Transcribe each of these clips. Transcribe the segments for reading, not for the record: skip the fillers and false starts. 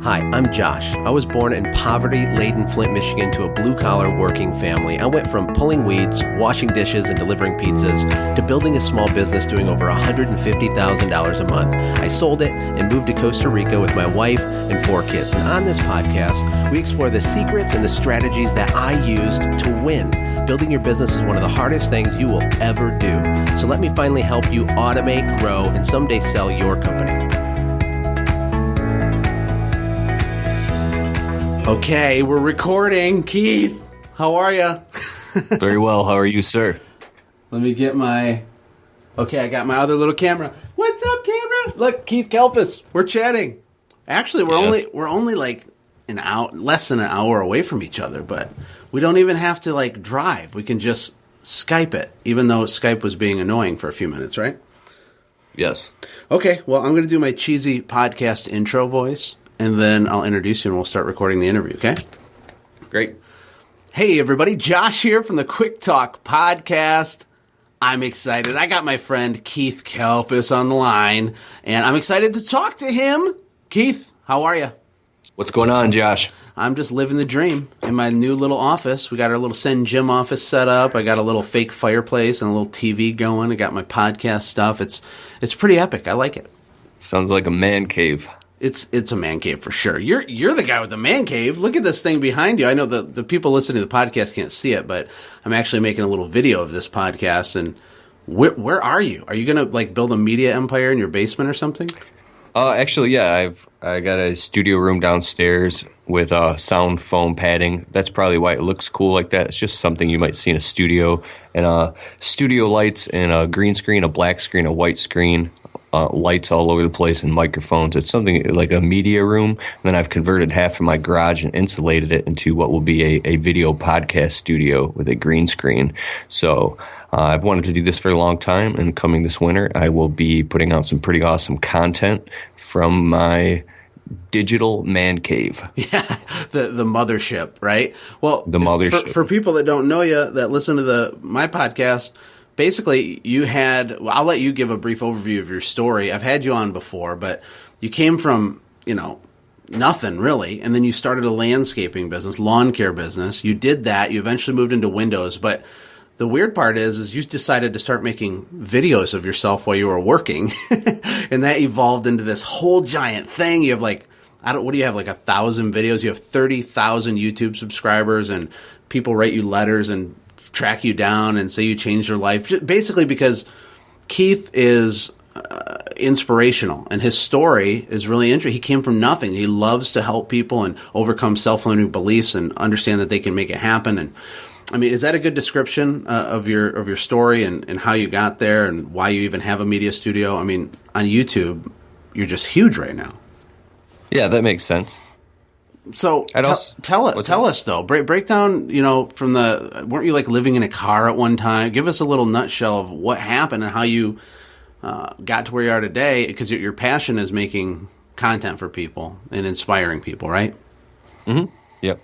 Hi, I'm Josh. I was born in poverty-laden Flint, Michigan to a blue-collar working family. I went from pulling weeds, washing dishes, and delivering pizzas to building a small business doing over $150,000 a month. I sold it and moved to Costa Rica with my wife and 4 kids. And on this podcast, we explore the secrets and the strategies that I used to win. Building your business is one of the hardest things you will ever do. So let me finally help you automate, grow, and someday sell your company. Okay, we're recording. Keith, how are you? Very well. How are you, sir? Let me get my... Okay, I got my other little camera. What's up, camera? Look, Keith Kalfas. We're chatting. Actually, we're only like an hour, less than an hour away from each other, but we don't even have to like drive. We can just Skype it, even though Skype was being annoying for a few minutes, right? Yes. Okay, well, I'm going to do my cheesy podcast intro voice, and then I'll introduce you and we'll start recording the interview, okay? Great. Hey, everybody. Josh here from the Quick Talk Podcast. I'm excited. I got my friend Keith Kalfas on the line, and I'm excited to talk to him. Keith, how are you? What's going on, Josh? I'm just living the dream in my new little office. We got our little Send Gym office set up. I got a little fake fireplace and a little TV going. I got my podcast stuff. It's pretty epic. I like it. Sounds like a man cave. It's a man cave for sure. You're the guy with the man cave. Look at this thing behind you. I know the people listening to the podcast can't see it, but I'm actually making a little video of this podcast. And where are you? Are you gonna like build a media empire in your basement or something? Actually, yeah. I got a studio room downstairs with sound foam padding. That's probably why it looks cool like that. It's just something you might see in a studio, and studio lights and a green screen, a black screen, a white screen. Lights all over the place and microphones. It's something like a media room. And then I've converted half of my garage and insulated it into what will be a video podcast studio with a green screen. So I've wanted to do this for a long time, and coming this winter, I will be putting out some pretty awesome content from my digital man cave. Yeah, the mothership, right? Well, the mothership. For people that don't know you, that listen to my podcast, basically, I'll let you give a brief overview of your story. I've had you on before, but you came from, nothing really, and then you started a landscaping business, lawn care business. You did that. You eventually moved into Windows, but the weird part is you decided to start making videos of yourself while you were working, and that evolved into this whole giant thing. You have what do you have, like 1,000 videos? You have 30,000 YouTube subscribers, and people write you letters and track you down and say you changed your life, basically because Keith is inspirational, and his story is really interesting. He came from nothing. He loves to help people and overcome self-limiting beliefs and understand that they can make it happen. And I mean, is that a good description of your story and how you got there and why you even have a media studio? I mean, on YouTube, you're just huge right now. Yeah, that makes sense. So tell us though, break down, weren't you like living in a car at one time? Give us a little nutshell of what happened and how you got to where you are today, because your passion is making content for people and inspiring people, right? Mm-hmm. Yep.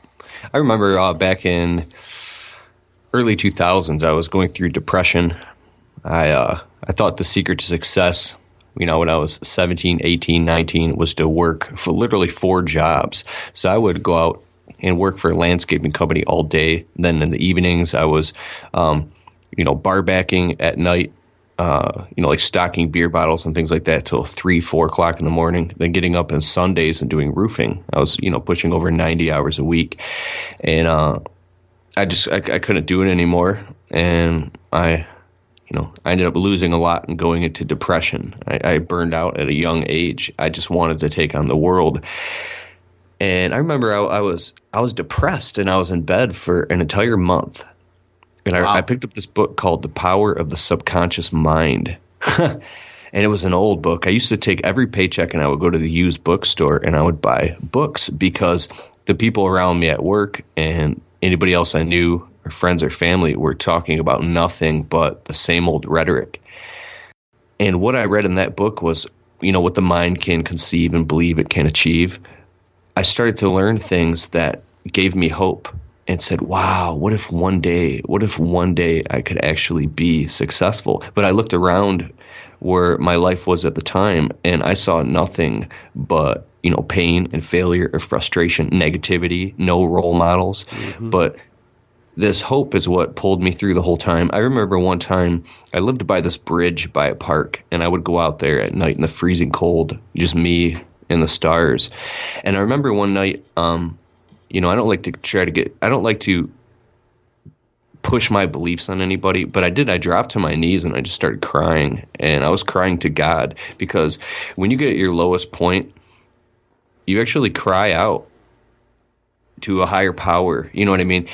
I remember back in early 2000s, I was going through depression. I thought the secret to success, when I was 17, 18, 19, was to work for literally 4 jobs. So I would go out and work for a landscaping company all day. Then in the evenings, I was, bar backing at night, like stocking beer bottles and things like that till 3, 4 o'clock in the morning. Then getting up on Sundays and doing roofing. I was, pushing over 90 hours a week. And I couldn't do it anymore. And I ended up losing a lot and going into depression. I burned out at a young age. I just wanted to take on the world. And I remember I was depressed, and I was in bed for an entire month. And wow. I picked up this book called The Power of the Subconscious Mind. And it was an old book. I used to take every paycheck and I would go to the used bookstore and I would buy books, because the people around me at work and anybody else I knew, or friends or family, were talking about nothing but the same old rhetoric. And what I read in that book was, what the mind can conceive and believe it can achieve. I started to learn things that gave me hope and said, wow, what if one day I could actually be successful? But I looked around where my life was at the time, and I saw nothing but, pain and failure or frustration, negativity, no role models. But this hope is what pulled me through the whole time. I remember one time I lived by this bridge by a park, and I would go out there at night in the freezing cold, just me and the stars. And I remember one night, I don't like to push my beliefs on anybody, but I did. I dropped to my knees and I just started crying, and I was crying to God, because when you get at your lowest point, you actually cry out to a higher power. You know what I mean?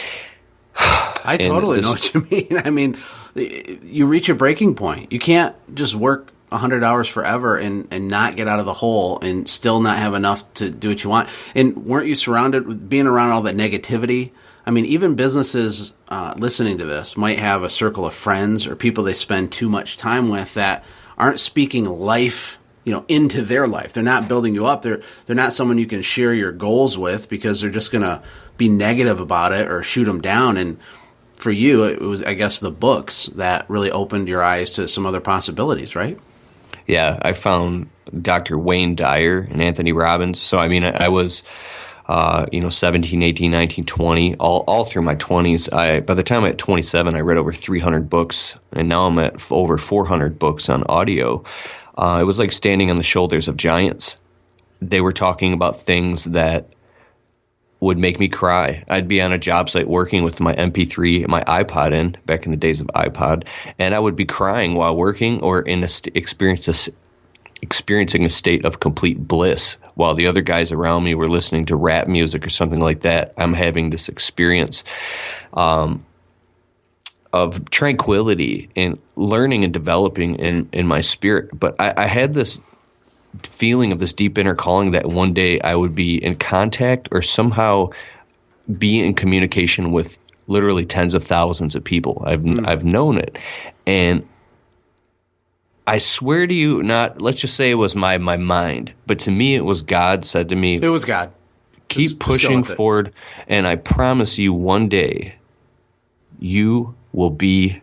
I totally know what you mean. I mean, you reach a breaking point. You can't just work 100 hours forever and not get out of the hole and still not have enough to do what you want. And weren't you surrounded with being around all that negativity? I mean, even businesses listening to this might have a circle of friends or people they spend too much time with that aren't speaking life, into their life. They're not building you up. They're not someone you can share your goals with, because they're just going to be negative about it or shoot them down. And for you, it was, I guess, the books that really opened your eyes to some other possibilities, right? Yeah, I found Dr. Wayne Dyer and Anthony Robbins. So, I mean, I was 17, 18, 19, 20, all through my 20s. By the time I'm at 27, I read over 300 books, and now I'm at over 400 books on audio. It was like standing on the shoulders of giants. They were talking about things that would make me cry. I'd be on a job site working with my MP3, my iPod in, back in the days of iPod, and I would be crying while working, or in experiencing a state of complete bliss while the other guys around me were listening to rap music or something like that. I'm having this experience of tranquility and learning and developing in my spirit. But I had this feeling of this deep inner calling that one day I would be in contact or somehow be in communication with literally tens of thousands of people. I've known it. And I swear to you, let's just say it was my mind, but to me it was God said to me, it was God. Keep pushing forward, and I promise you one day you will be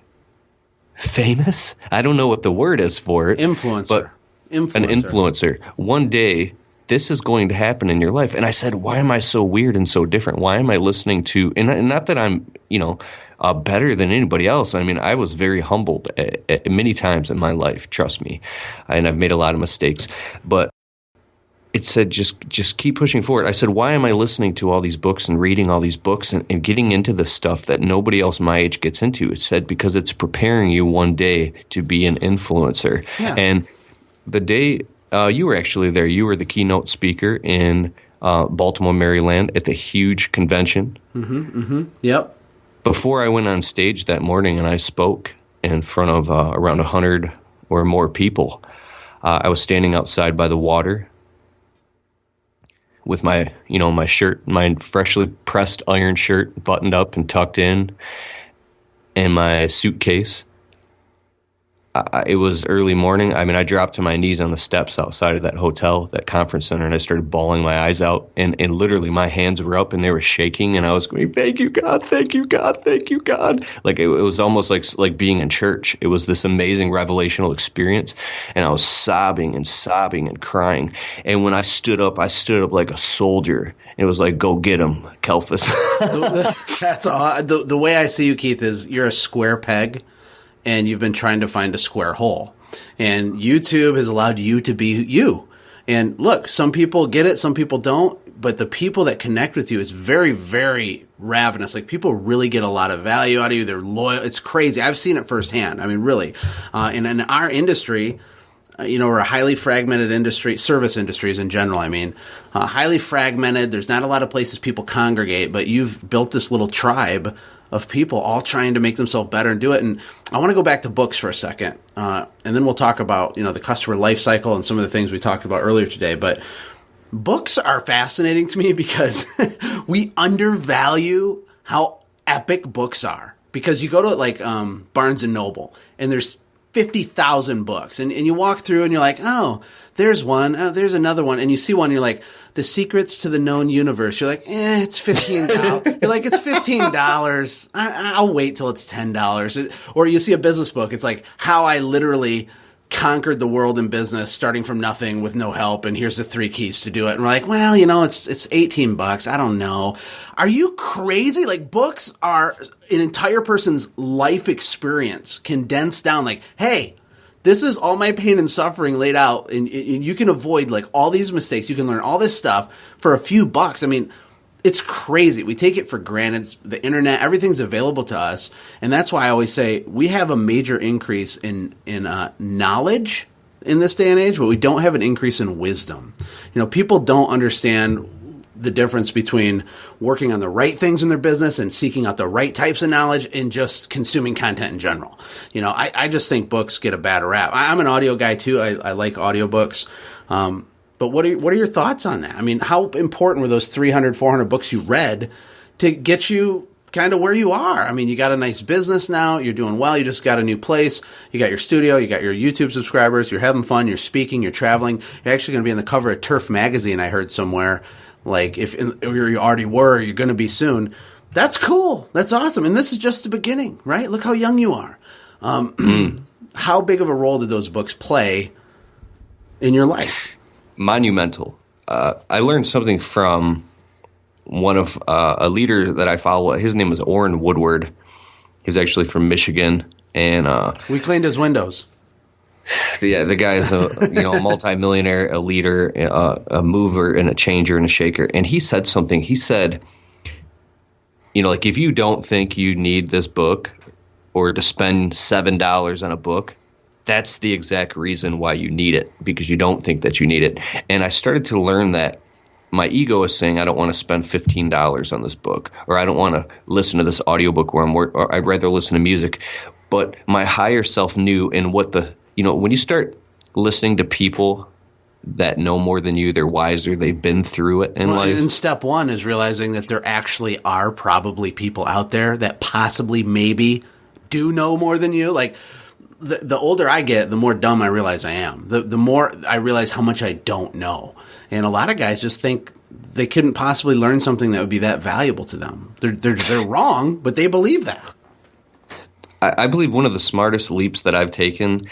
famous. I don't know what the word is for it. Influencer. An influencer. One day this is going to happen in your life. And I said, why am I so weird and so different? Why am I listening to, and not that I'm, better than anybody else. I mean, I was very humbled at many times in my life, trust me. And I've made a lot of mistakes, but it said, just keep pushing forward. I said, why am I listening to all these books and reading all these books and getting into this stuff that nobody else my age gets into? It said, because it's preparing you one day to be an influencer. Yeah. And the day you were actually there, you were the keynote speaker in Baltimore, Maryland at the huge convention. Yep. Before I went on stage that morning and I spoke in front of around 100 or more people, I was standing outside by the water with my shirt, my freshly pressed iron shirt buttoned up and tucked in, and my suitcase. It was early morning. I mean, I dropped to my knees on the steps outside of that hotel, that conference center, and I started bawling my eyes out. And literally my hands were up and they were shaking, and I was going, thank you, God, thank you, God, thank you, God. Like it was almost like being in church. It was this amazing revelational experience. And I was sobbing and crying. And when I stood up like a soldier. It was like, go get him, Kelphus. That's all. The way I see you, Keith, is you're a square peg, and you've been trying to find a square hole. And YouTube has allowed you to be you. And look, some people get it, some people don't. But the people that connect with you is very, very ravenous. Like, people really get a lot of value out of you. They're loyal. It's crazy. I've seen it firsthand. I mean, really. And in our industry, we're a highly fragmented industry, service industries in general, I mean. Highly fragmented. There's not a lot of places people congregate, but you've built this little tribe of people all trying to make themselves better and do it. And I want to go back to books for a second, and then we'll talk about the customer life cycle and some of the things we talked about earlier today. But books are fascinating to me because we undervalue how epic books are. Because you go to Barnes and Noble, and there's 50,000 books, and you walk through and you're like, oh, there's one, there's another one, and you see one, and you're like, The Secrets to the Known Universe. You're like, it's $15. You're like, it's $15. I'll wait till it's $10. Or you see a business book. It's like how I literally conquered the world in business starting from nothing with no help, and here's the 3 keys to do it. And we're like, well, it's $18. I don't know. Are you crazy? Like, books are an entire person's life experience condensed down. Like, hey, this is all my pain and suffering laid out, and you can avoid like all these mistakes. You can learn all this stuff for a few bucks. I mean, it's crazy. We take it for granted. The internet, everything's available to us. And that's why I always say we have a major increase in knowledge in this day and age, but we don't have an increase in wisdom. People don't understand the difference between working on the right things in their business and seeking out the right types of knowledge and just consuming content in general. I just think books get a bad rap. I'm an audio guy too. I like audiobooks. But what are your thoughts on that? I mean, how important were those 300, 400 books you read to get you kind of where you are? I mean, you got a nice business now. You're doing well. You just got a new place. You got your studio. You got your YouTube subscribers. You're having fun. You're speaking. You're traveling. You're actually going to be on the cover of Turf magazine, I heard somewhere. Like, if you already were, you're going to be soon. That's cool. That's awesome. And this is just the beginning, right? Look how young you are. How big of a role did those books play in your life? Monumental. I learned something from one of a leader that I follow. His name is Orrin Woodward. He's actually from Michigan, and we cleaned his windows. The guy is a multi-millionaire, a leader, a mover, and a changer, and a shaker. And he said something. He said, like, if you don't think you need this book or to spend $7 on a book, that's the exact reason why you need it, because you don't think that you need it. And I started to learn that my ego is saying I don't want to spend $15 on this book, or I don't want to listen to this audiobook or I'd rather listen to music. But my higher self knew in what when you start listening to people that know more than you, they're wiser, they've been through it in life. And step one is realizing that there actually are probably people out there that possibly maybe do know more than you. Like, the older I get, the more dumb I realize I am. The more I realize how much I don't know. And a lot of guys just think they couldn't possibly learn something that would be that valuable to them. They're wrong, but they believe that. I believe one of the smartest leaps that I've taken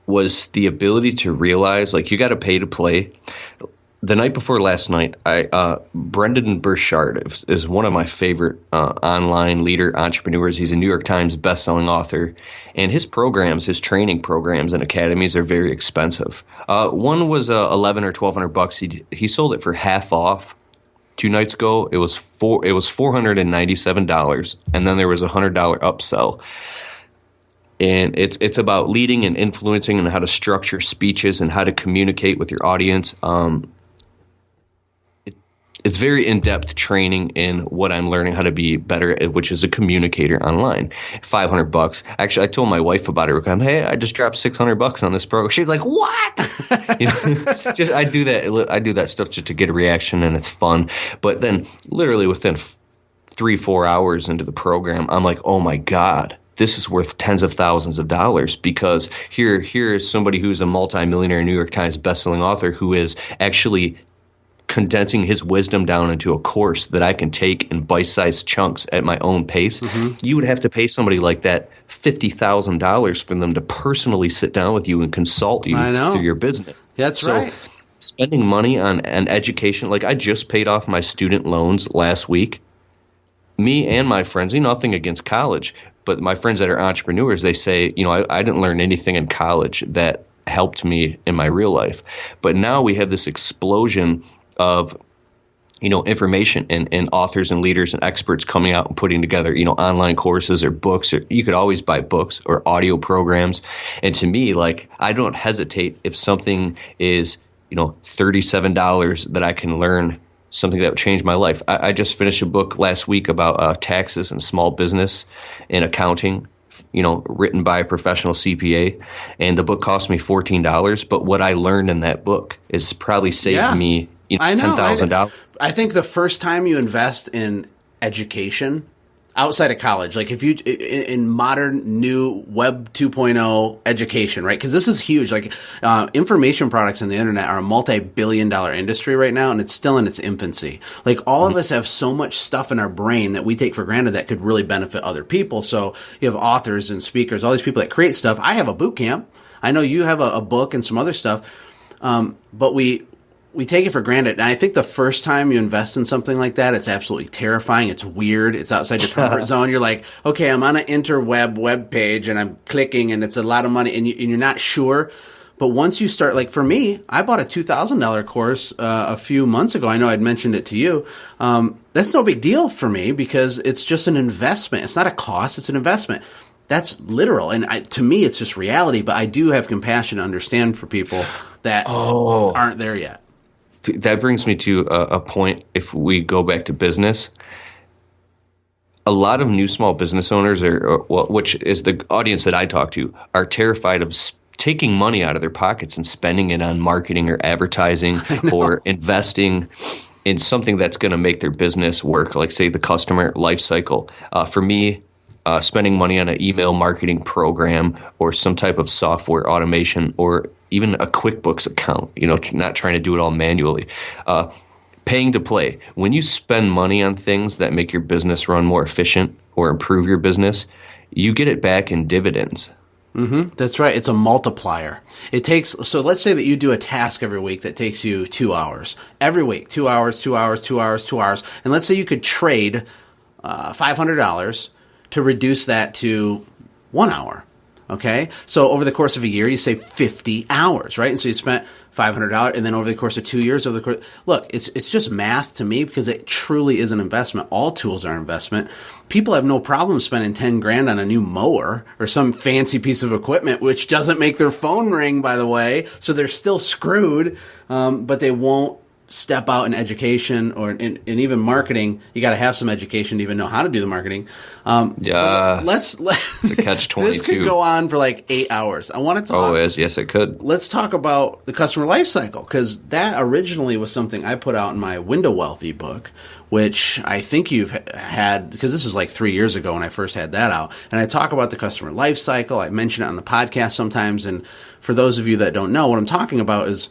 was the ability to realize, like, you got to pay to play. The night before last night, Brendan Burchard is one of my favorite online leader entrepreneurs. He's a New York Times bestselling author, and his training programs and academies are very expensive. One was $1,100 or $1,200. He sold it for half off 2 nights ago. It was $497, and then there was a $100 upsell. And it's about leading and influencing and how to structure speeches and how to communicate with your audience. It's very in-depth training in what I'm learning how to be better at, which is a communicator online. $500. Actually, I told my wife about it. Hey, I just dropped $600 on this program. She's like, "What?" I do that stuff just to get a reaction, and it's fun. But then, literally within 3-4 hours into the program, I'm like, "Oh my God, this is worth tens of thousands of dollars," because here is somebody who's a multimillionaire New York Times bestselling author who is actually condensing his wisdom down into a course that I can take in bite-sized chunks at my own pace. Mm-hmm. You would have to pay somebody like that $50,000 for them to personally sit down with you and consult you through your business. That's right. Spending money on an education, like I just paid off my student loans last week. Me and my friends, nothing against college, but my friends that are entrepreneurs, they say, I didn't learn anything in college that helped me in my real life. But now we have this explosion of information and authors and leaders and experts coming out and putting together online courses or books, or you could always buy books or audio programs. And to me, like, I don't hesitate if something is $37 that I can learn something that would change my life. I just finished a book last week about taxes and small business and accounting, written by a professional CPA, and the book cost me $14. But what I learned in that book is probably saved me $10,000. I think the first time you invest in education, outside of college, like if you in modern new Web 2.0 education, right? Because this is huge. Like information products on the internet are a multi-billion-dollar industry right now, and it's still in its infancy. Like all of us have so much stuff in our brain that we take for granted that could really benefit other people. So you have authors and speakers, all these people that create stuff. I have a boot camp. I know you have a book and some other stuff, but we take it for granted. And I think the first time you invest in something like that, it's absolutely terrifying. It's weird. It's outside your comfort zone. You're like, okay, I'm on an interweb web page and I'm clicking and it's a lot of money and you're not sure. But once you start, like for me, I bought a $2,000 course a few months ago. I know I'd mentioned it to you. That's no big deal for me because it's just an investment. It's not a cost. It's an investment. That's literal. And to me, it's just reality. But I do have compassion to understand for people that aren't there yet. That brings me to a point. If we go back to business, a lot of new small business owners, which is the audience that I talk to, are terrified of taking money out of their pockets and spending it on marketing or advertising or investing in something that's going to make their business work, like say the customer life cycle. For me, spending money on an email marketing program or some type of software automation or even a QuickBooks account, not trying to do it all manually. Paying to play. When you spend money on things that make your business run more efficient or improve your business, you get it back in dividends. Mm-hmm. That's right. It's a multiplier. So let's say that you do a task every week that takes you 2 hours. Every week, 2 hours, 2 hours, 2 hours, 2 hours. And let's say you could trade $500 to reduce that to 1 hour. Okay? So over the course of a year, you save 50 hours, right? And so you spent $500, and then over the course of 2 years, look, it's just math to me because it truly is an investment. All tools are an investment. People have no problem spending 10 grand on a new mower or some fancy piece of equipment, which doesn't make their phone ring, by the way. So they're still screwed, but they won't step out in education or in even marketing. You got to have some education to even know how to do the marketing. It's a catch-22. This could go on for like 8 hours. I want to talk. Oh, yes, it could. Let's talk about the customer life cycle because that originally was something I put out in my Window Wealth ebook, which I think you've had because this is like 3 years ago when I first had that out. And I talk about the customer life cycle. I mention it on the podcast sometimes. And for those of you that don't know, what I'm talking about is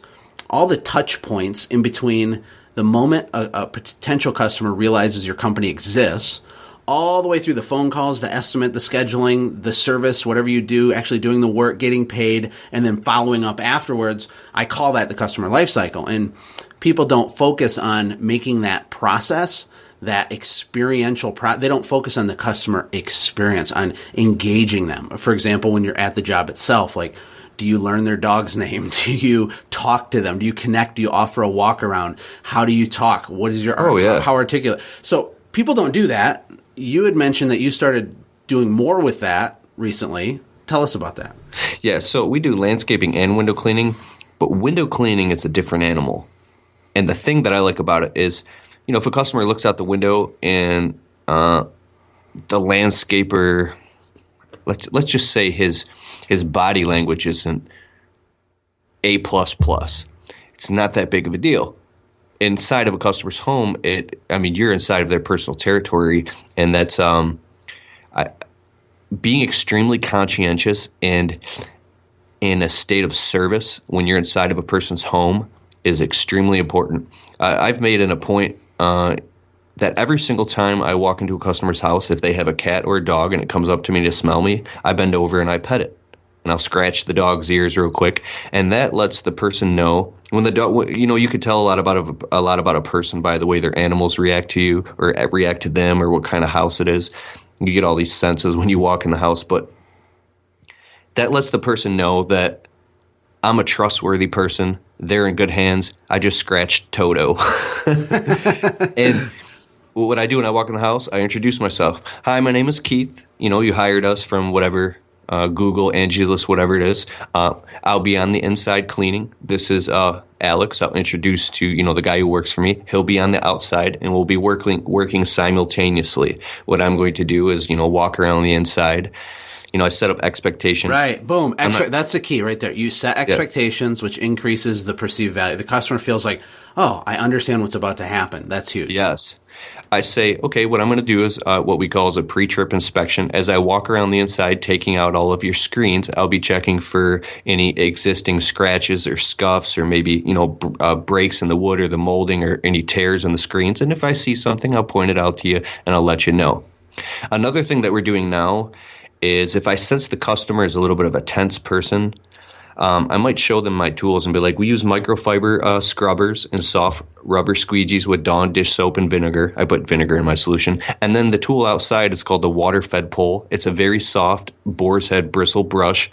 all the touch points in between the moment a potential customer realizes your company exists, all the way through the phone calls, the estimate, the scheduling, the service, whatever you do, actually doing the work, getting paid, and then following up afterwards. I call that the customer life cycle. And people don't focus on making that process, that experiential they don't focus on the customer experience, on engaging them. For example, when you're at the job itself, like, do you learn their dog's name? Do you talk to them? Do you connect? Do you offer a walk around? How do you talk? What is your how articulate? So people don't do that. You had mentioned that you started doing more with that recently. Tell us about that. Yeah, so we do landscaping and window cleaning, but window cleaning is a different animal. And the thing that I like about it is, if a customer looks out the window and the landscaper, let's just say his body language isn't A++. It's not that big of a deal. Inside of a customer's home, you're inside of their personal territory, and that's being extremely conscientious and in a state of service when you're inside of a person's home is extremely important. I've made it a point that every single time I walk into a customer's house, if they have a cat or a dog and it comes up to me to smell me, I bend over and I pet it. And I'll scratch the dog's ears real quick, and that lets the person know when the dog. You could tell a lot about a person by the way their animals react to you or react to them, or what kind of house it is. You get all these senses when you walk in the house, but that lets the person know that I'm a trustworthy person. They're in good hands. I just scratched Toto, and what I do when I walk in the house, I introduce myself. Hi, my name is Keith. You hired us from whatever. Google, Angelus, whatever it is. I'll be on the inside cleaning. This is Alex. I'll introduce to the guy who works for me. He'll be on the outside, and we'll be working simultaneously. What I'm going to do is walk around the inside. I set up expectations. Right. Boom. That's the key right there. You set expectations, which increases the perceived value. The customer feels like, oh, I understand what's about to happen. That's huge. Yes. I say, okay, what I'm going to do is what we call as a pre-trip inspection. As I walk around the inside, taking out all of your screens, I'll be checking for any existing scratches or scuffs or maybe, breaks in the wood or the molding or any tears in the screens. And if I see something, I'll point it out to you and I'll let you know. Another thing that we're doing now is if I sense the customer is a little bit of a tense person, I might show them my tools and be like, we use microfiber scrubbers and soft rubber squeegees with Dawn dish soap and vinegar. I put vinegar in my solution. And then the tool outside is called the water-fed pole. It's a very soft boar's head bristle brush.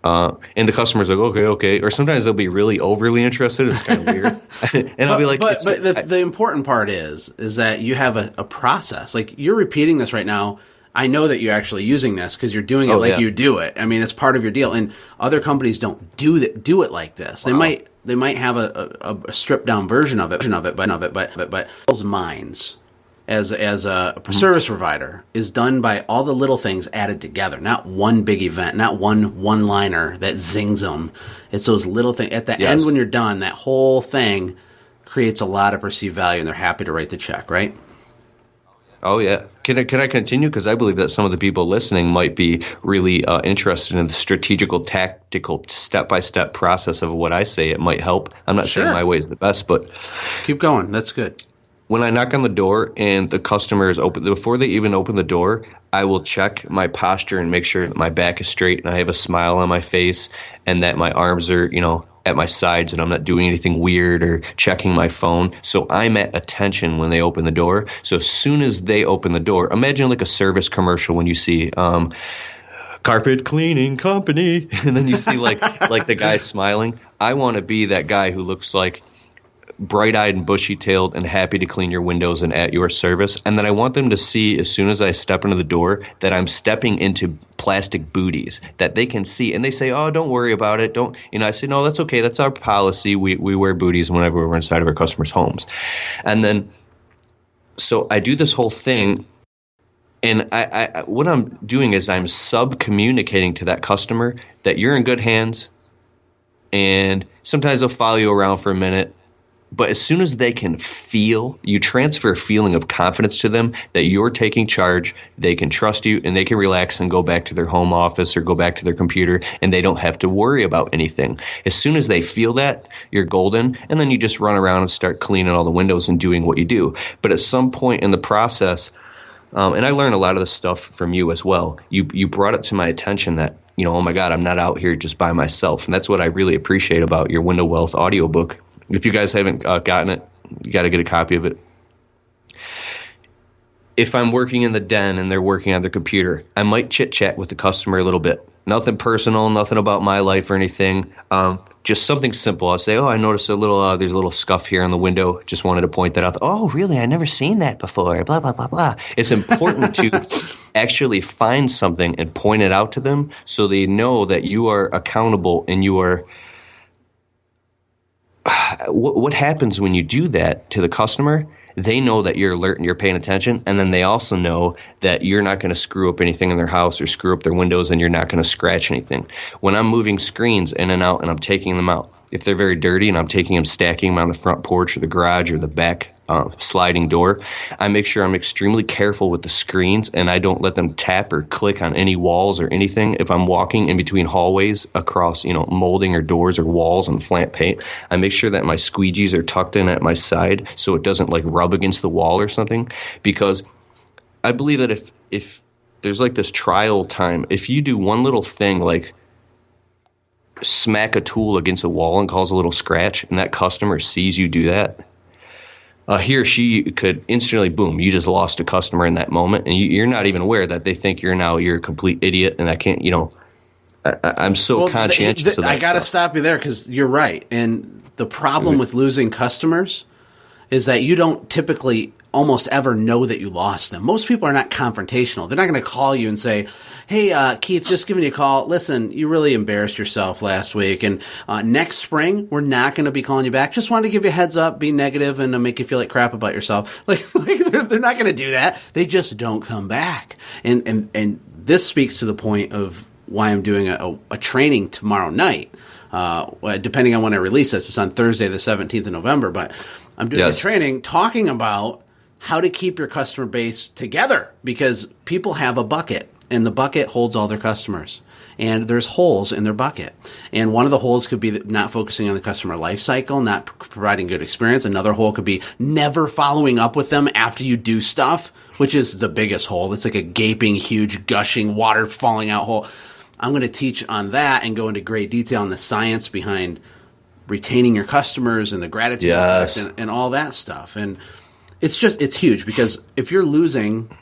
And the customer's like, okay. Or sometimes they'll be really overly interested. It's kind of weird. And I'll be like, but the important part is that you have a process. Like, you're repeating this right now. I know that you're actually using this because you're doing it you do it. I mean, it's part of your deal. And other companies don't do it like this. Wow. They might have a stripped down version of it, but those minds as a service provider is done by all the little things added together. Not one big event, not one liner that zings them. It's those little things at the end when you're done. That whole thing creates a lot of perceived value, and they're happy to write the check, right? Oh, yeah. Can I continue? Because I believe that some of the people listening might be really interested in the strategical, tactical, step-by-step process of what I say. It might help. I'm not saying my way is the best, but... Keep going. That's good. When I knock on the door and the customer is open, before they even open the door, I will check my posture and make sure that my back is straight and I have a smile on my face and that my arms are, at my sides and I'm not doing anything weird or checking my phone. So I'm at attention when they open the door. So as soon as they open the door, imagine like a service commercial when you see carpet cleaning company and then you see like the guy smiling. I want to be that guy who looks like bright-eyed and bushy-tailed and happy to clean your windows and at your service. And then I want them to see as soon as I step into the door that I'm stepping into plastic booties that they can see. And they say, oh, don't worry about it. Don't, I say, no, that's okay. That's our policy. We wear booties whenever we're inside of our customers' homes. And then, so I do this whole thing. And I what I'm doing is I'm sub-communicating to that customer that you're in good hands. And sometimes they'll follow you around for a minute. But as soon as they can feel, you transfer a feeling of confidence to them that you're taking charge, they can trust you, and they can relax and go back to their home office or go back to their computer, and they don't have to worry about anything. As soon as they feel that, you're golden, and then you just run around and start cleaning all the windows and doing what you do. But at some point in the process, and I learned a lot of this stuff from you as well, you brought it to my attention that, oh my God, I'm not out here just by myself. And that's what I really appreciate about your Window Wealth audiobook. If you guys haven't gotten it, you got to get a copy of it. If I'm working in the den and they're working on their computer, I might chit-chat with the customer a little bit. Nothing personal, nothing about my life or anything. Just something simple. I'll say, I noticed there's a little scuff here on the window. Just wanted to point that out. Oh, really? I never seen that before. Blah, blah, blah, blah. It's important to actually find something and point it out to them so they know that you are accountable and you are... What happens when you do that to the customer? They know that you're alert and you're paying attention, and then they also know that you're not going to screw up anything in their house or screw up their windows, and you're not going to scratch anything. When I'm moving screens in and out and I'm taking them out, if they're very dirty and I'm taking them, stacking them on the front porch or the garage or the back sliding door, I make sure I'm extremely careful with the screens and I don't let them tap or click on any walls or anything. If I'm walking in between hallways across, molding or doors or walls and flat paint, I make sure that my squeegees are tucked in at my side so it doesn't like rub against the wall or something. Because I believe that if there's like this trial time, if you do one little thing like smack a tool against a wall and cause a little scratch and that customer sees you do that, he or she could instantly, boom, you just lost a customer in that moment, and you're not even aware that they think you're a complete idiot, and I can't, I'm so conscientious of that. I got to stop you there because you're right. And the problem with losing customers is that you don't typically almost ever know that you lost them. Most people are not confrontational. They're not going to call you and say, hey, Keith, just giving you a call. Listen, you really embarrassed yourself last week. And next spring, we're not going to be calling you back. Just wanted to give you a heads up, be negative, and make you feel like crap about yourself. Like they're not going to do that. They just don't come back. And this speaks to the point of why I'm doing a training tomorrow night. Depending on when I release this, it's on Thursday, the 17th of November, but I'm doing a training talking about how to keep your customer base together, because people have a bucket, and the bucket holds all their customers. And there's holes in their bucket. And one of the holes could be not focusing on the customer life cycle, not providing good experience. Another hole could be never following up with them after you do stuff, which is the biggest hole. It's like a gaping, huge, gushing, water falling out hole. I'm going to teach on that and go into great detail on the science behind retaining your customers and the gratitude effect and all that stuff. And it's huge, because if you're losing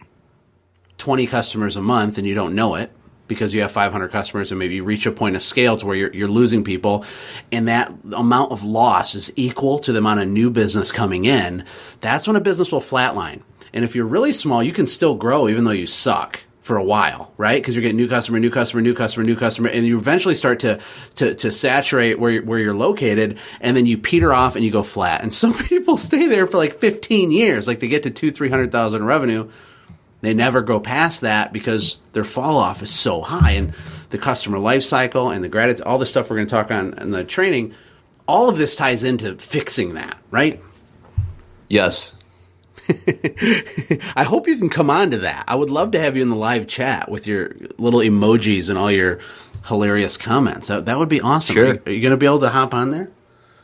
20 customers a month and you don't know it, because you have 500 customers and maybe you reach a point of scale to where you're losing people, and that amount of loss is equal to the amount of new business coming in, that's when a business will flatline. And if you're really small, you can still grow even though you suck for a while, right? Because you're getting new customer, and you eventually start to saturate where you're located, and then you peter off and you go flat. And some people stay there for like 15 years, like they get to $200,000-300,000 in revenue. They never go past that because their fall off is so high. And the customer life cycle and the gratitude, all the stuff we're going to talk on in the training, all of this ties into fixing that, right? Yes. I hope you can come on to that. I would love to have you in the live chat with your little emojis and all your hilarious comments. That would be awesome. Sure. Are you going to be able to hop on there?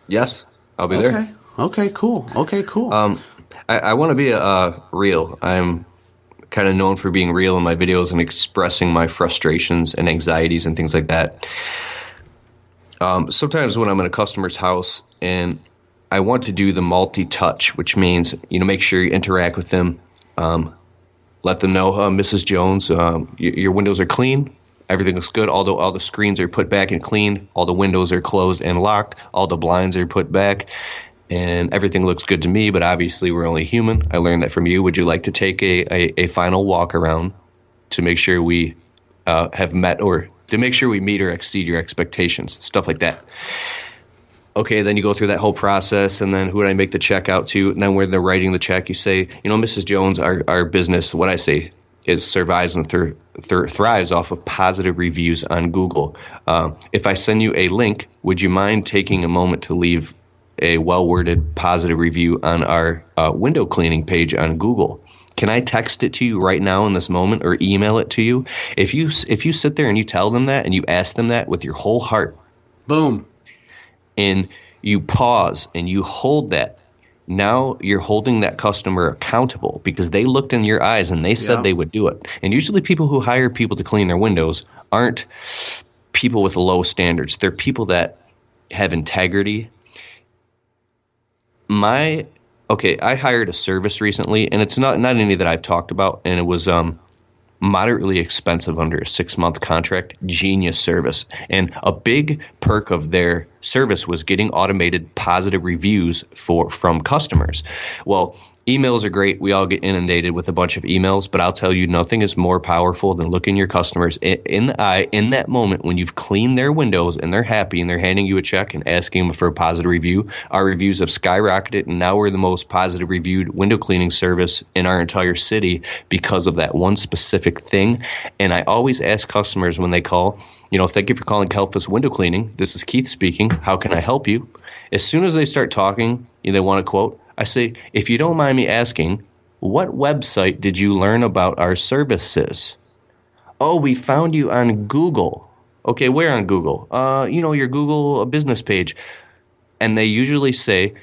Yes, I'll be there. Okay, cool. I want to be real. I'm kind of known for being real in my videos and expressing my frustrations and anxieties and things like that. Sometimes when I'm in a customer's house and I want to do the multi-touch, which means, make sure you interact with them. Let them know, Mrs. Jones, your windows are clean. Everything looks good. Although all the screens are put back and cleaned, all the windows are closed and locked, all the blinds are put back, and everything looks good to me. But obviously, we're only human. I learned that from you. Would you like to take a final walk around to make sure we have met, or to make sure we meet or exceed your expectations? Stuff like that. Okay, then you go through that whole process, and then who would I make the check out to? And then when they're writing the check, you say, Mrs. Jones, our business, what I say is survives and thrives off of positive reviews on Google. If I send you a link, would you mind taking a moment to leave a well-worded positive review on our window cleaning page on Google? Can I text it to you right now in this moment, or email it to you? If you sit there and you tell them that and you ask them that with your whole heart, boom, and you pause and you hold that, now you're holding that customer accountable because they looked in your eyes and they said they would do it. And usually people who hire people to clean their windows aren't people with low standards. They're people that have integrity. I hired a service recently, and it's not any that I've talked about, and it was moderately expensive under a 6-month contract. Genius service. And a big perk of their service was getting automated positive reviews from customers. Well, emails are great. We all get inundated with a bunch of emails, but I'll tell you, nothing is more powerful than looking your customers in the eye in that moment when you've cleaned their windows and they're happy and they're handing you a check and asking them for a positive review. Our reviews have skyrocketed, and now we're the most positive reviewed window cleaning service in our entire city because of that one specific thing. And I always ask customers when they call, thank you for calling Kelfus Window Cleaning. This is Keith speaking. How can I help you? As soon as they start talking, they want a quote, I say, if you don't mind me asking, what website did you learn about our services? Oh, we found you on Google. Okay, where on Google? Your Google business page. And they usually say,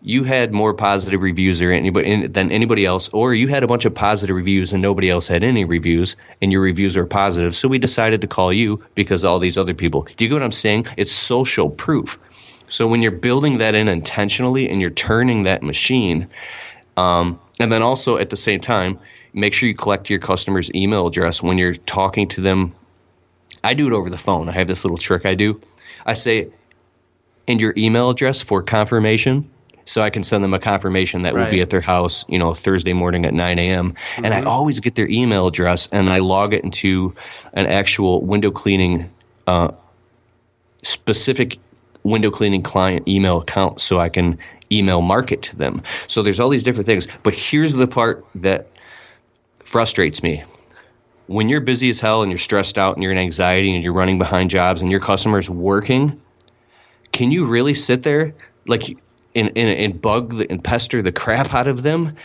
you had more positive reviews than anybody else, or you had a bunch of positive reviews and nobody else had any reviews, and your reviews are positive, so we decided to call you because all these other people. Do you get what I'm saying? It's social proof. So when you're building that in intentionally and you're turning that machine, and then also at the same time, make sure you collect your customer's email address when you're talking to them. I do it over the phone. I have this little trick I do. I say, and your email address for confirmation, so I can send them a confirmation that will be at their house, Thursday morning at 9 a.m. Mm-hmm. And I always get their email address, and I log it into an actual window cleaning specific window cleaning client email account so I can email market to them. So there's all these different things. But here's the part that frustrates me. when you're busy as hell and you're stressed out and you're in anxiety and you're running behind jobs and your customer's working, can you really sit there like and bug and pester the crap out of them?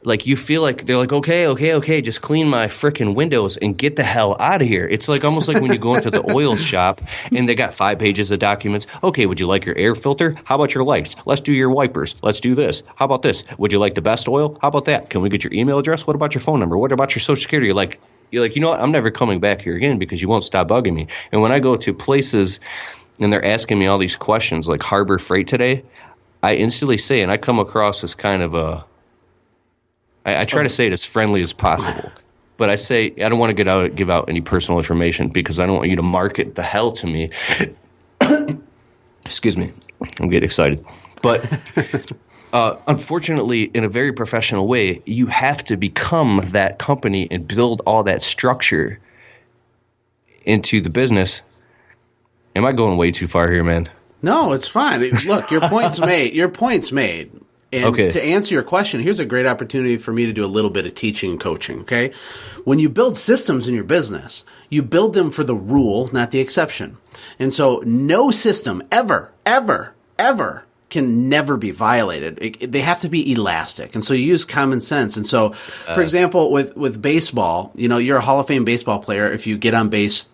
Like you feel like they're like, okay, just clean my frickin' windows and get the hell out of here. It's like almost like when you go into the oil shop and they got 5 pages of documents. Okay, would you like your air filter? How about your lights? Let's do your wipers. Let's do this. How about this? Would you like the best oil? How about that? Can we get your email address? What about your phone number? What about your social security? You're like, you know what? I'm never coming back here again because you won't stop bugging me. And when I go to places and they're asking me all these questions like Harbor Freight today, I instantly say, and I come across as kind of I try to say it as friendly as possible, but I say I don't want to give out any personal information because I don't want you to market the hell to me. Excuse me, I'm getting excited. But unfortunately, in a very professional way, you have to become that company and build all that structure into the business. Am I going way too far here, man? No, it's fine. Look, your point's made. Your point's made. And okay. To answer your question, here's a great opportunity for me to do a little bit of teaching and coaching, okay? When you build systems in your business, you build them for the rule, not the exception. And so no system ever can never be violated. They have to be elastic. And so you use common sense. And so, for example, with baseball, you're a Hall of Fame baseball player. If you get on base,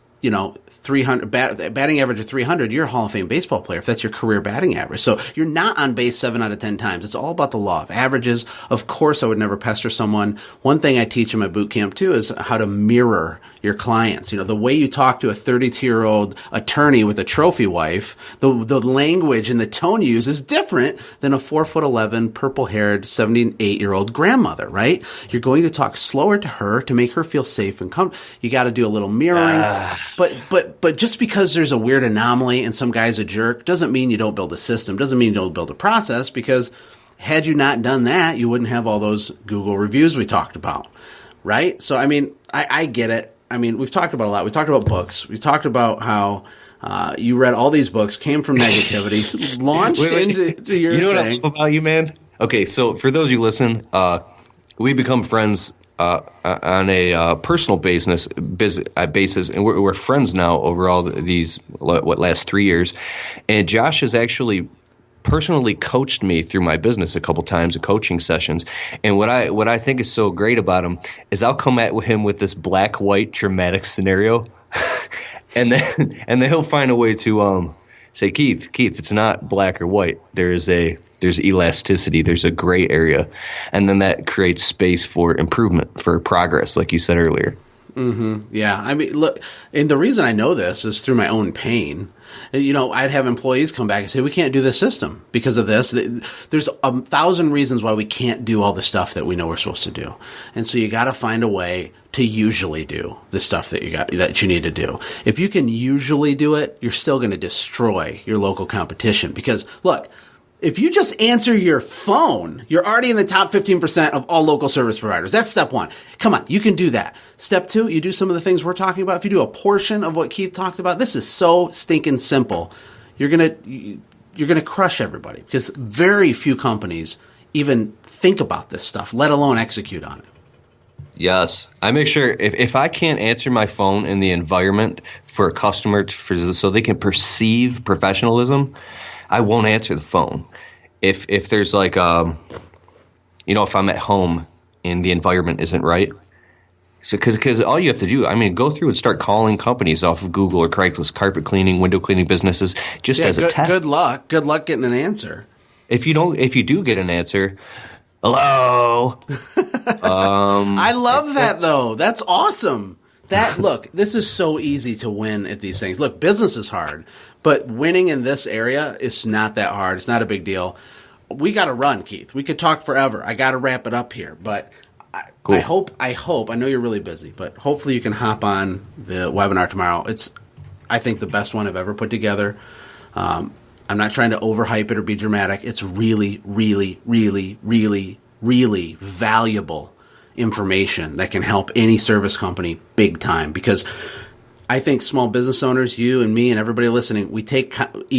300 batting average of 300, you're a Hall of Fame baseball player if that's your career batting average. So you're not on base 7 out of 10 times. It's all about the law of averages. Of course, I would never pester someone. One thing I teach in my boot camp too is how to mirror your clients. The way you talk to a 32-year-old attorney with a trophy wife, the language and the tone you use is different than a 4'11", purple-haired 78-year-old grandmother, right? You're going to talk slower to her to make her feel safe and comfortable. You got to do a little mirroring. But just because there's a weird anomaly and some guy's a jerk doesn't mean you don't build a system, doesn't mean you don't build a process, because had you not done that, you wouldn't have all those Google reviews we talked about, right? So, I get it. We've talked about a lot. We talked about books. We talked about how you read all these books, came from negativity, launched into your thing. You know what I love about you, man? Okay, so for those who listen, we become friends on a personal basis, and we're friends now over all these last 3 years. And Josh has actually personally coached me through my business a couple times in coaching sessions. And what I think is so great about him is I'll come at him with this black-white dramatic scenario, and then he'll find a way to say, Keith, it's not black or white. There's elasticity. There's a gray area. And then that creates space for improvement, for progress, like you said earlier. Mm-hmm. Yeah. Look, and the reason I know this is through my own pain. I'd have employees come back and say, we can't do this system because of this. There's 1,000 reasons why we can't do all the stuff that we know we're supposed to do. And so you got to find a way to usually do the stuff that you need to do. If you can usually do it, you're still going to destroy your local competition. Because look, if you just answer your phone, you're already in the top 15% of all local service providers. That's step one. Come on, you can do that. Step two, you do some of the things we're talking about. If you do a portion of what Keith talked about, this is so stinking simple. You're gonna crush everybody, because very few companies even think about this stuff, let alone execute on it. Yes. I make sure if I can't answer my phone in the environment for a customer so they can perceive professionalism, I won't answer the phone. If there's like, if I'm at home and the environment isn't right. So, because all you have to do, go through and start calling companies off of Google or Craigslist, carpet cleaning, window cleaning businesses, just as a test. Good luck. Good luck getting an answer. If you do get an answer, hello. I love that though. That's awesome. Look, this is so easy to win at these things. Look, business is hard, but winning in this area is not that hard. It's not a big deal. We got to run, Keith. We could talk forever. I got to wrap it up here, but cool. I hope, I know you're really busy, but hopefully you can hop on the webinar tomorrow. It's, I think, the best one I've ever put together. I'm not trying to overhype it or be dramatic. It's really, really, really, really, really valuable information that can help any service company big time, because I think small business owners, you and me and everybody listening, we take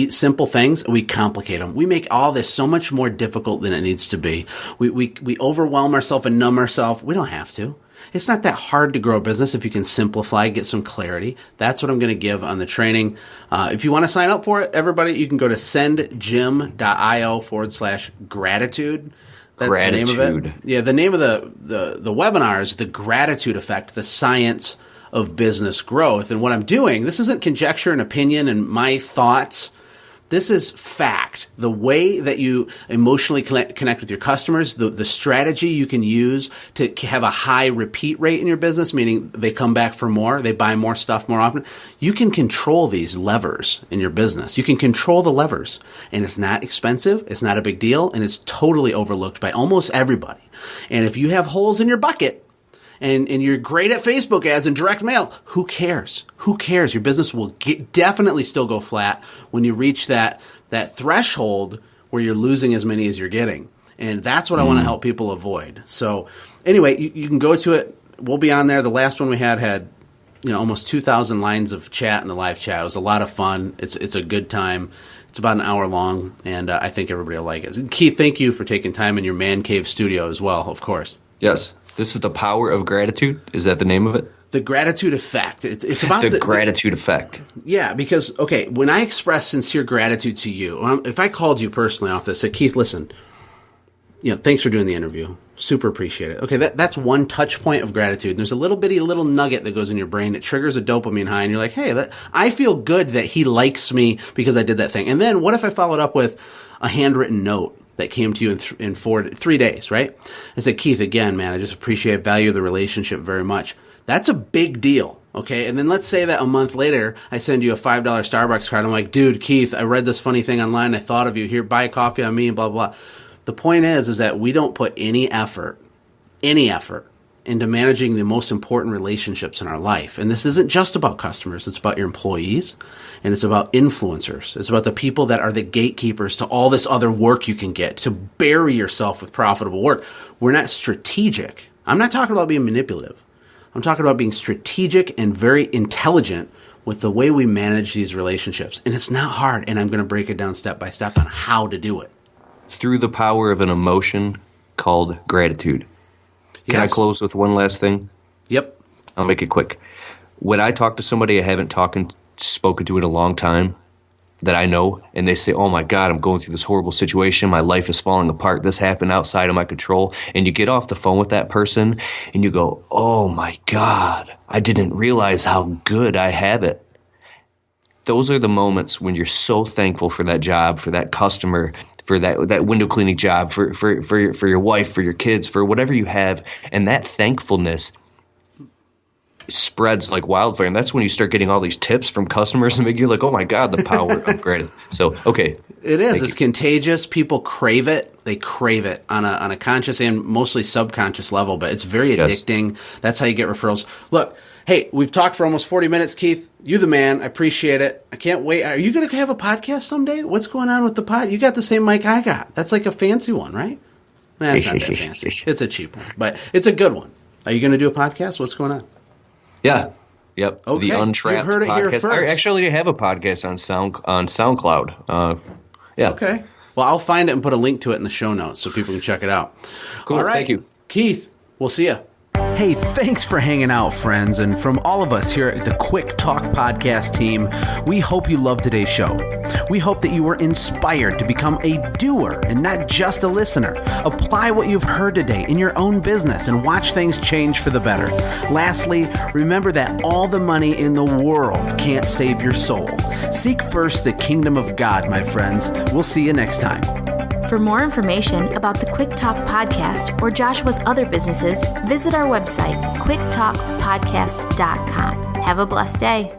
simple things and we complicate them. We make all this so much more difficult than it needs to be. We overwhelm ourselves and numb ourselves. We don't have to. It's not that hard to grow a business if you can simplify, get some clarity. That's what I'm going to give on the training. If you want to sign up for it, everybody, you can go to sendjim.io/gratitude. That's Gratitude. the name of it. Yeah, the name of the webinar is The Gratitude Effect, the Science of Business Growth. And what I'm doing, this isn't conjecture and opinion and my thoughts. This is fact. The way that you emotionally connect with your customers, the strategy you can use to have a high repeat rate in your business, meaning they come back for more, they buy more stuff more often. You can control these levers in your business. You can control the levers, and it's not expensive. It's not a big deal, and it's totally overlooked by almost everybody. And if you have holes in your bucket, and you're great at Facebook ads and direct mail, who cares? Who cares? Your business will definitely still go flat when you reach that threshold where you're losing as many as you're getting. And that's what I want to help people avoid. So anyway, you can go to it. We'll be on there. The last one we had almost 2,000 lines of chat in the live chat. It was a lot of fun. It's a good time. It's about an hour long, and I think everybody will like it. And Keith, thank you for taking time in your man cave studio as well, of course. Yes. This is The Power of Gratitude. Is that the name of it? The Gratitude Effect. It's about the Gratitude Effect. Yeah, because, okay, when I express sincere gratitude to you, if I called you personally off this, said, Keith, listen, thanks for doing the interview. Super appreciate it. Okay, that's one touch point of gratitude. There's a little nugget that goes in your brain that triggers a dopamine high, and you're like, hey, I feel good that he likes me because I did that thing. And then what if I followed up with a handwritten note that came to you in 3 days, right? I said, Keith, again, man, I just value the relationship very much. That's a big deal, okay? And then let's say that a month later, I send you a $5 Starbucks card. I'm like, dude, Keith, I read this funny thing online. I thought of you. Here, buy a coffee on me, and blah, blah. The point is that we don't put any effort into managing the most important relationships in our life. And this isn't just about customers. It's about your employees, and it's about influencers. It's about the people that are the gatekeepers to all this other work you can get, to bury yourself with profitable work. We're not strategic. I'm not talking about being manipulative. I'm talking about being strategic and very intelligent with the way we manage these relationships. And it's not hard, and I'm going to break it down step by step on how to do it. Through the power of an emotion called gratitude. Can I close with one last thing? Yep. I'll make it quick. When I talk to somebody I haven't spoken to in a long time that I know, and they say, oh my God, I'm going through this horrible situation. My life is falling apart. This happened outside of my control. And you get off the phone with that person and you go, oh my God, I didn't realize how good I have it. Those are the moments when you're so thankful for that job, for that customer, for that window cleaning job, for your wife, for your kids, for whatever you have. And that thankfulness spreads like wildfire. And that's when you start getting all these tips from customers and you're like, oh my God, the power of gratitude. So, okay. It is. It's contagious. People crave it. They crave it on a conscious and mostly subconscious level, but it's very addicting. That's how you get referrals. Look, hey, we've talked for almost 40 minutes, Keith. You the man. I appreciate it. I can't wait. Are you going to have a podcast someday? What's going on with the pod? You got the same mic I got. That's like a fancy one, right? Nah, it's not that fancy. It's a cheap one, but it's a good one. Are you going to do a podcast? What's going on? Yeah. Yep. Okay. The Untrapped You've heard it podcast. here first. I actually have a podcast on SoundCloud. Yeah. Okay. Well, I'll find it and put a link to it in the show notes so people can check it out. Cool. All right. Thank you. Keith, we'll see you. Hey, thanks for hanging out, friends. And from all of us here at the Quick Talk Podcast team, we hope you loved today's show. We hope that you were inspired to become a doer and not just a listener. Apply what you've heard today in your own business and watch things change for the better. Lastly, remember that all the money in the world can't save your soul. Seek first the kingdom of God, my friends. We'll see you next time. For more information about the Quick Talk Podcast or Joshua's other businesses, visit our website, quicktalkpodcast.com. Have a blessed day.